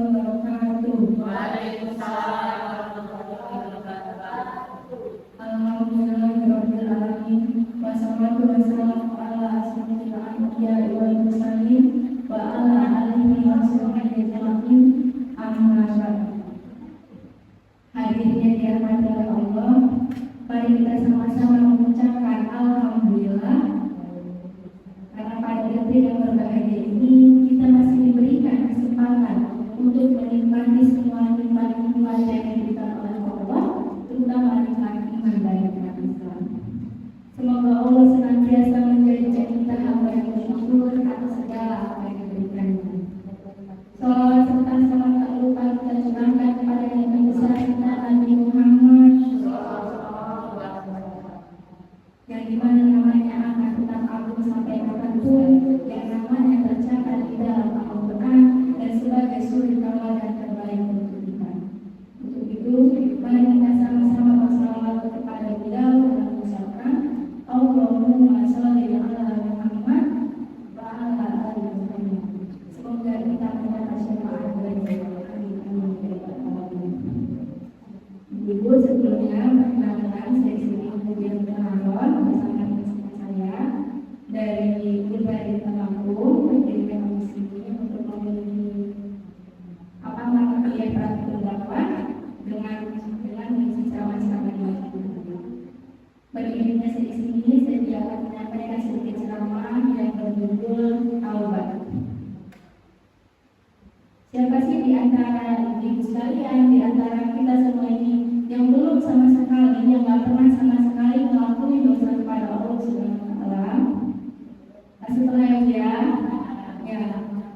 wabarakatuh. Waalaikumsalam warahmatullahi wabarakatuh. Alhamdulillahirabbil alamin. Wassalatu wassalamu ala asyrofil anbiya'i wal mursalin wa ala alihi wa sahbihi ajmain. Amma ba'du. Hadirin yang dirahmati oleh Allah, mari kita sama-sama mengucapkan alhamdulillah karena pada detik yang berbahagia ini kita masih diberikan kesempatan untuk menikmati semua nikmat-nikmat yang diberikan oleh Allah, terutama nikmat iman dan nikmat Islam. Semoga Allah senantiasa menjadikan kita hamba yang bersyukur atas segala apa yang diberikannya. Salawat serta salam tak lupa kita curahkan kepada Nabi besar kita Nabi Muhammad yang dimana namanya akan tetap agung sampai kapanpun, yang namanya tercatat di dalam Al-Quran dan sebagai suri tauladan terbaik untuk kita. Untuk itu, mari kita sama-sama bersalawat kepada beliau dan mengucapkan Allahumma sholli ala Muhammad wa ala ali Muhammad. Semoga kita mendapat syafaat dari Allah. Amin. Ibu, sebelumnya perkenalkan saya sini kemudian Harun bersama saya dari Pribadi Temanggung mendirikan komisi ini untuk memiliki kuliah praktikum dakwah dengan mengisi ceramah-ceramah di masjid. Bagi dirinya saya di sini saya akan menyampaikan sedikit ceramah yang berjudul Taubat. Siapa sih di antara ibu sekalian, di antara kita semua ini yang belum sama sekali, yang nggak pernah sama sekali melakukan dosa kepada Allah Subhanahu Wa Taala? Setelah ya,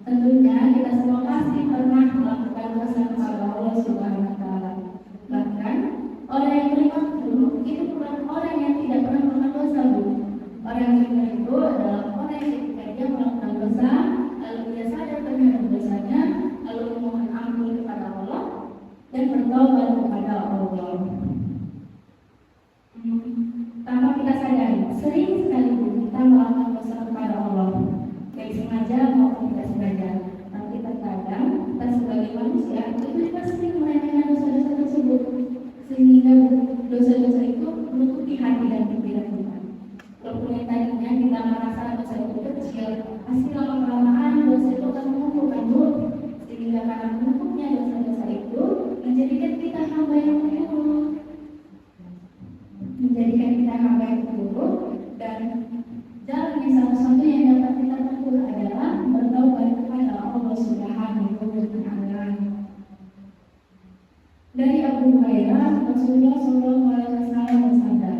tentunya kita semua pasti pernah melakukan dosa kepada Allah Subhanahu Wa Taala. Bahkan orang yang beriman dulu itu bukan orang yang tidak pernah melakukan dosa dulu. Orang yang beriman itu adalah orang yang ketika dia melakukan dosa, lalu dia sadar terhadap dosanya, lalu memohon ampun kepada Allah dan bertobat kepada Allah. Tanpa kita sadari, sering sekali kita melakukan dosa kepada Allah, baik sengaja maupun tidak sengaja. Tapi terkadang kita sebagai manusia itu juga sering meremehkan dosa-dosa tersebut, sehingga dosa-dosa itu menutupi hati dan pikiran kita. Walaupun yang tadinya kita merasa dosa itu kecil, pasti lama-kelamaan dosa itu akan menumpukkan dulu, sehingga karena menumpuknya dosa-dosa itu menjadikan kita hamba yang buruk, dan jalan yang satu-satunya yang dapat kita tempuh adalah bertaubat kepada Allah Subhanahu wa Ta'ala. Dari Abu Hurairah, Rasulullah SAW bersabda,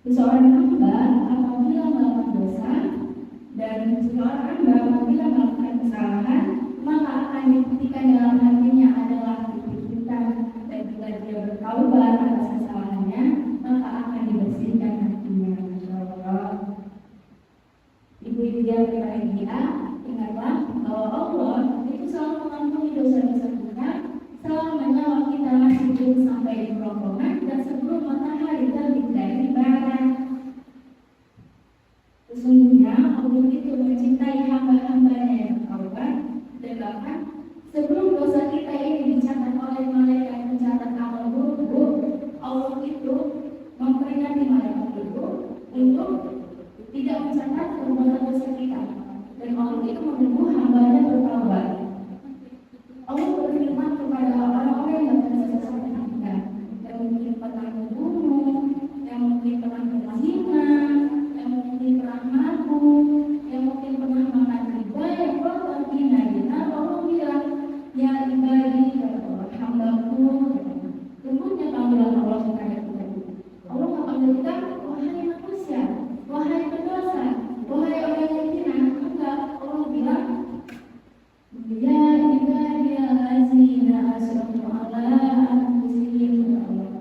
seseorang hamba apabila melakukan dosa dan seseorang hamba apabila melakukan kesalahan, maka akan dibuktikan dalam hatinya adalah keburukan, dan bila dia bertaubat atas kesalahannya, maka akan dibersihkan hatinya. Insyaallah. Ibu-ibu yang berbahagia, ingatlah bahwa Allah itu selalu mengampuni dosa-dosa kita selama nyawa kita masih hidup sampai di kerongkongan dan sebelum matahari terbit dari barat. Sesungguhnya Allah itu mencintai hamba-hambanya yang bertaubat, dan bahkan sebelum dosa kita ini dicatat oleh malaikat pencatat amal buruk, Allah itu memperingati malaikat itu untuk tidak mencatat perbuatan dosa kita, dan Allah itu menunggu hambanya bertaubat. Allah berfirman kepada orang-orang yang berdosa seperti kita, yang mungkin pernah membunuh, yang mungkin pernah berzina, yang mungkin pernah mabuk, yang mungkin pernah makan riba, yang pernah berzina. Allah bilang, ya ibadi, ya Allah, hambaku, sungguhnya panggilan Allah kepada kita. Allah nggak panggil kita, wahai manusia, wahai pendosa, wahai orang yang hina. Enggak, Allah bilang, ya ibadi allazina asrafu ala anfusihim, ya Allah.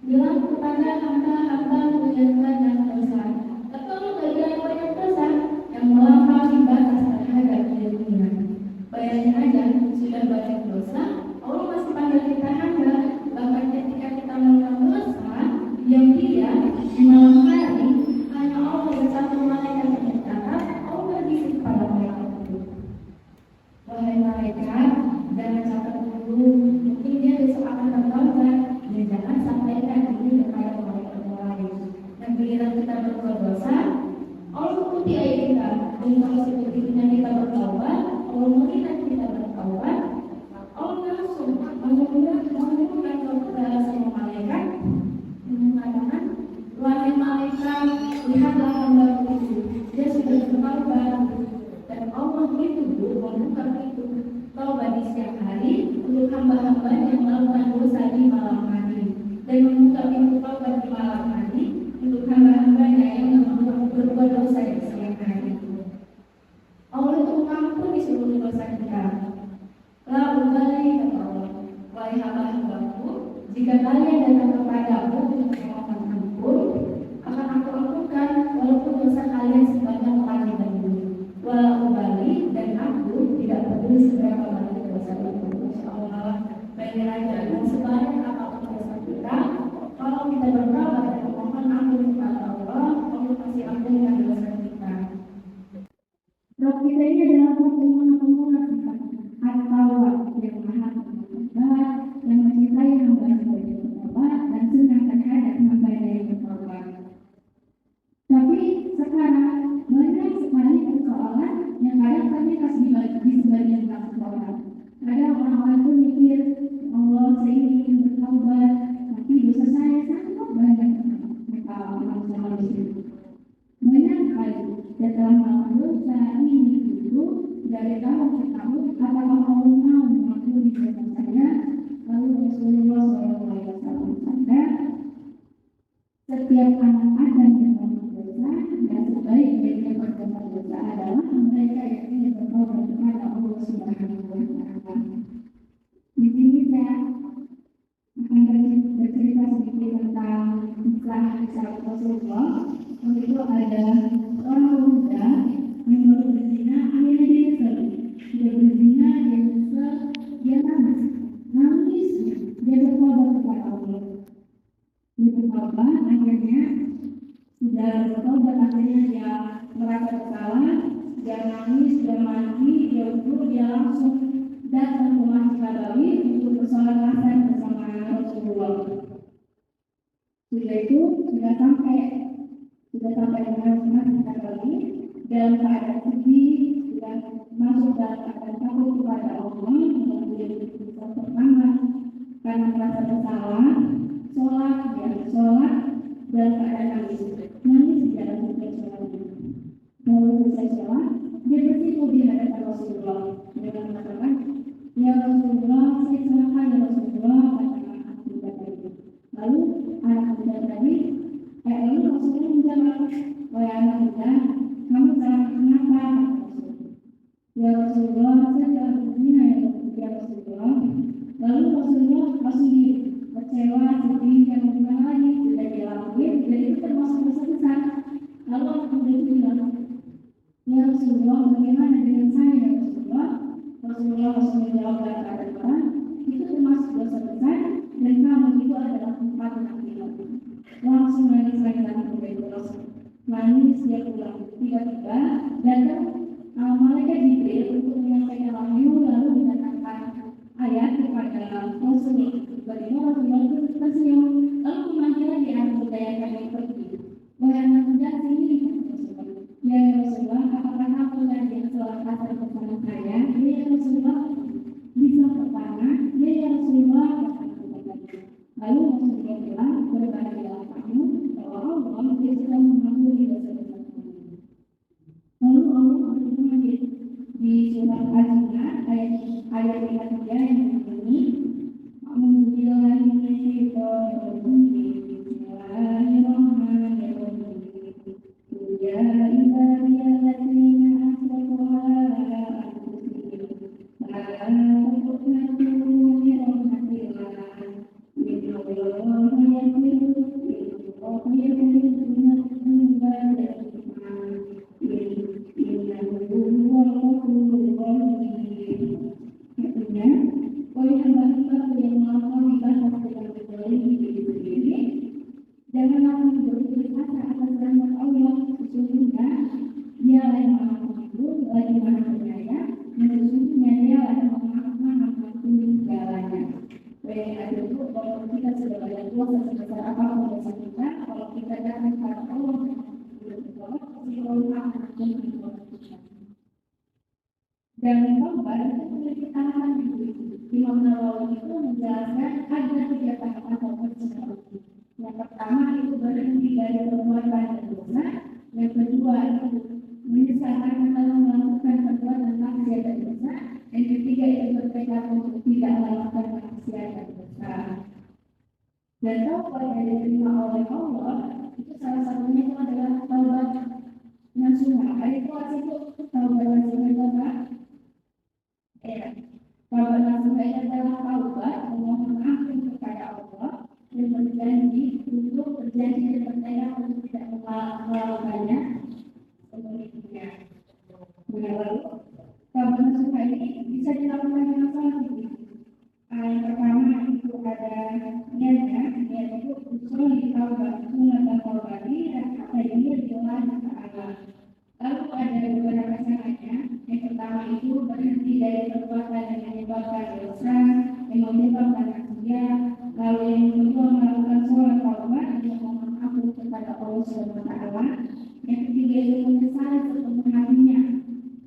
Bilang kepada hamba-hambaku yang banyak dosa. Tapi Allah nggak bilang banyak dosa yang melampaui batas terhadap dirinya. Bayangin aja, sudah banyak dosa, Allah masih panggil kita hamba. Bahkan ketika kita melakukan dosa yang dia di malam hari, hanya Allah dan satu malaikat yang mencatat, Allah berbisik kepada malaikat itu, wahai malaikat, jangan catat dulu, mungkin dia besok akan bertobat, dan jangan sampaikan ini kepada orang lain. Dan giliran kita berbuat dosa, Allah mengikuti ayat kita. Dan kalau sebetulnya kita bertaubat, Allah mengingat kita bertaubat, Allah langsung mengumumkan kepada semua malaikat, mengatakan, wahai malaikat, lihatlah hamba itu, dia sudah bertaubat. Dan Allah itu membuka pintu taubat di setiap hari untuk hamba-hamba yang melakukan dosa di malam hari, dan membuka pintu taubat di malam hari untuk hamba-hambanya yang berbuat dosa di siang hari. Allah itu mengampuni di seluruh dosa kita. Lalu kali kata Allah, wahai hamba-hambaku, jika kalian datang kepadaku untuk memohon ampun, akan aku ampunkan walaupun dosa kalian sebanyak langit dan bumi. Walau balik dan aku tidak peduli seberapa banyak dosa itu. Insya Allah, bayar aja dan sebanyak apapun dosa kita, kalau kita berdoa dan memohon ampun kepada Allah, Allah pasti ampunkan dosa kita. Roh kita ini adalah pengguna atau yang maha bertobat, yang mencintai hamba yang bertobat dan senang terhadap hamba yang bertobat. Tapi sekarang banyak sekali persoalan yang kadang kami kasih di sebagian orang. Kadang orang-orang itu mikir, Allah saya ingin bertobat, tapi dosa saya sangat banyak. Mereka orang manusia banyak sekali dan telah melakukan dosa ini itu dari tahun ke tahun. Apakah Allah mau mengampuni dosa saya? Lalu Rasulullah SAW bersabda, setiap anak Adam yang melakukan dosa dan sebaik-baiknya bertobat dosa adalah mereka yang ingin bertobat kepada Allah Subhanahu wa Ta'ala. Di sini saya akan bercerita sedikit tentang kisah Rasulullah. Itu ada orang pemuda yang baru berzina, akhirnya dia nyesel. Dia berzina, dia nyesel, dia nangis, dia bertobat kepada Allah. Dia bertobat, akhirnya sudah bertobat, akhirnya dia merasa bersalah, dia nangis, dia mandi, dia wudhu, dia langsung datang ke Masjid Nabawi untuk bersolat asar bersama Rasulullah. Sudah itu sudah sampai dengan Masjid Nabawi dalam keadaan sedih, sudah masuk dalam keadaan takut kepada Allah, kemudian bisa pertama karena merasa bersalah, sholat dalam keadaan nangis di dalam sholat. Lalu selesai sholat, dia bersiku di hadapan Rasulullah. Dia mengatakan, ya Rasulullah, saya celaka ya Rasulullah, katakan aku tadi. Lalu anak muda tadi, lalu Rasulullah menjawab, wahai anak muda, kamu salah kenapa? Ya Rasulullah, saya telah berzina ya Rasulullah. Lalu Rasulullah langsung kecewa, sedih, dan bukan lagi sudah dilakuin, dan itu termasuk dosa besar. Lalu anak muda itu bilang, ya Rasulullah, bagaimana dengan saya ya Rasulullah? Rasulullah langsung menjawab dalam keadaan, itu termasuk dosa besar, dan kamu itu adalah tempat yang langsung nangis lagi dalam kebetulan. Nangis dia pulang. Tiba-tiba datang malaikat Jibril untuk menyampaikan wahyu, lalu mendatangkan ayat kepada Rasulullah. Tiba-tiba Rasulullah itu tersenyum, lalu memanggil lagi anak muda yang kami pergi. Wahai anak muda, sini ya Rasulullah, apakah kamu lagi yang sholat asar bersama saya? Ya Rasulullah, bisa pertama, ya Rasulullah, lalu Rasulullah bilang, berbahagialah kamu bahwa Allah sudah mengampuni dosa-dosa kamu. Lalu Allah berfirman di surat Al-Zumar ayat 3 yang berbunyi, Alhamdulillah janganlah berputus asa atas rahmat Allah, sesungguhnya Dialah yang Maha Pengampun lagi Maha Penyayang, dan sesungguhnya Dialah yang Maha ibadah kepada Allah dan tobat itu memiliki tahapan Imam Nawawi itu menjelaskan ada 3 tahapan tobat seperti yang pertama itu berhenti dari perbuatan dosa, yang kedua itu menyesalkan kalau melakukan perbuatan maksiat dan dosa, yang ketiga itu bertekad untuk tidak melakukan maksiat dan dosa. Dan taubat yang diterima oleh Allah itu salah satunya itu adalah taubat nasuha. Itu artinya taubat nasuha itu apa? Taubat nasuha itu adalah taubat memohon ampun kepada Allah dan berjanji untuk berjanji dan bertekad untuk tidak melakukannya selanjutnya. Lalu taubat nasuha ini bisa dilakukan dengan salah. Yang pertama itu ada niatnya, yaitu usul di taubat, sunat taubati dan apa ini adalah ta'ala. Lalu ada beberapa syaratnya. Yang pertama itu berhenti dari perbuatan yang menyebabkan dosa, yang menyebabkan maksiat. Lalu yang kedua melakukan sholat taubat yang memohon ampun kepada Allah SWT. Yang ketiga itu menyesali sepenuh hatinya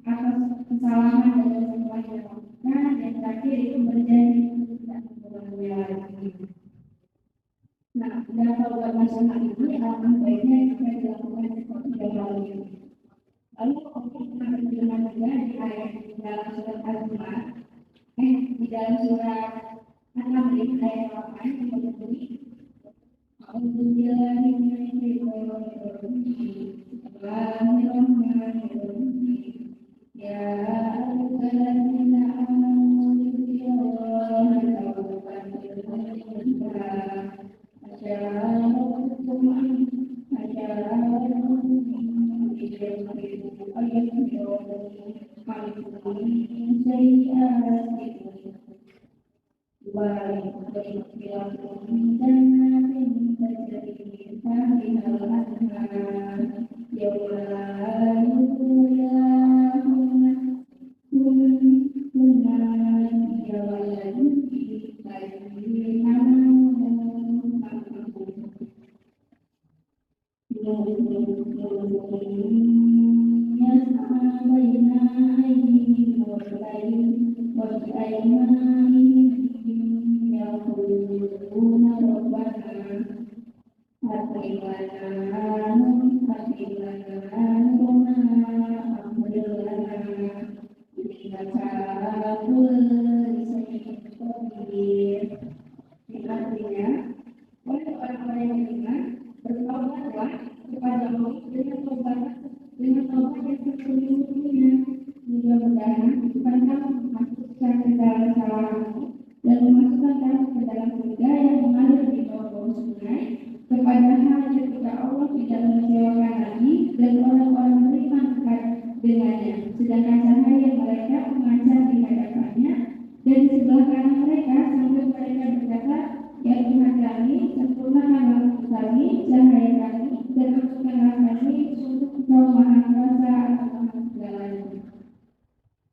atas kesalahan dan semua yang dilakukan. Yang terakhir itu berjanji untuk tidak mengulanginya lagi. Nah, dalam taubat nasional ini alangkah baiknya jika dilakukan seperti yang ini. Lalu untuk berfirman juga di ayat di dalam surat Al-Jumu'ah, di dalam surat An-Naml ayat 8 yang berbunyi, A'udzubillahi minasyaitonir rajim. Ya ayyuhalladzina amanu ittaqullaha taubatan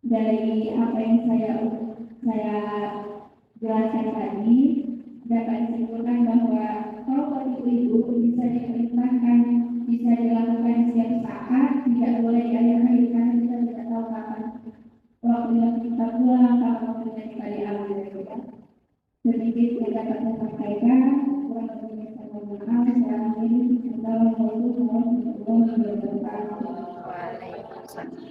dari apa yang saya jelaskan tadi dapat disimpulkan bahwa taubat itu bisa diperintahkan, bisa dilakukan setiap saat, tidak boleh diakhir-akhir karena kita tidak tahu kapan waktunya kita pulang, kapan waktunya kita diambil. Sedikit yang dapat saya sampaikan, kurang lebihnya saya mohon maaf. Assalamualaikum warahmatullahi wabarakatuh.